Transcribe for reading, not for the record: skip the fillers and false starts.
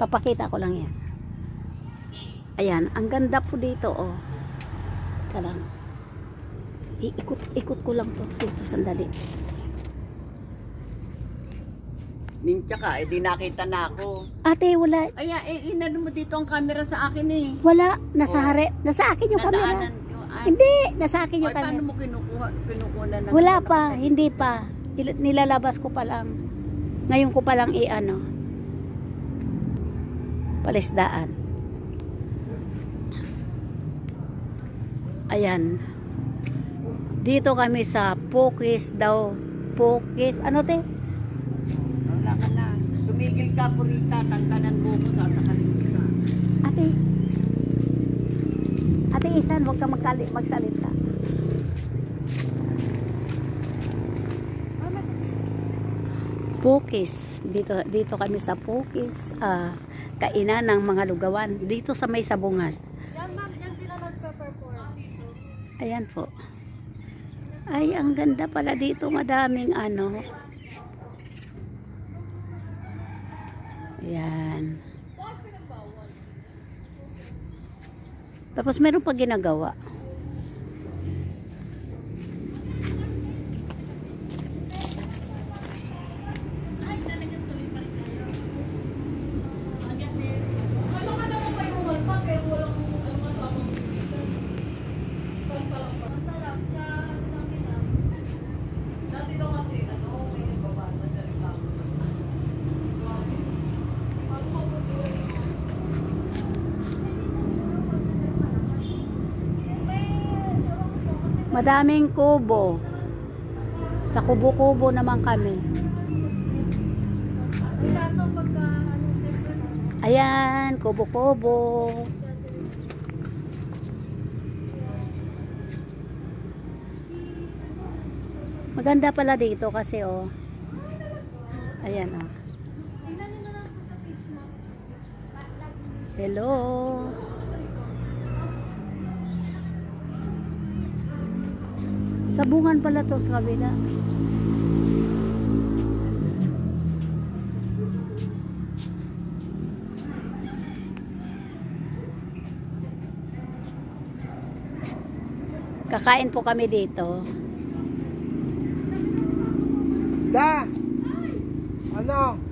Papakita ko lang yan. Ayan, ang ganda po dito, oh. Teka lang. Ikot ko lang to dito, sandali. Tsaka, di nakita na ako. Ate, wala. Ay, inano mo dito ang camera sa akin eh. Wala. Nasa akin yung camera. Nadaanan ko. Hindi, nasa akin yung Ay, paano camera. mo kinukuha na? Wala pa, hindi pa. Nilalabas ko pa lang. Ngayon ko pa lang i-ano. Palisdaan. Ayan. Dito kami sa Pokis daw. Pokis. Ano te? Wala ka na. Tumigil ka po rita. Tantanan mo ko sa kalimita. Ate Isan, huwag ka magsalita. Pokis. Dito kami sa Pokis. Kainan ng mga lugawan. Dito sa may sabungan. Yan ma'am, yan sila nagpe-perform. Ayan po. Ay, ang ganda pala dito. Madaming ano. Ayan. Tapos meron pa ginagawa. Madaming kubo. Sa kubo-kubo naman kami. Kaso pagka Ayan, kubo-kubo. Maganda pala dito kasi oh. Ayan oh. Hello. Sabungan pala to sa kabila. Kakain po kami dito. Da! Ano?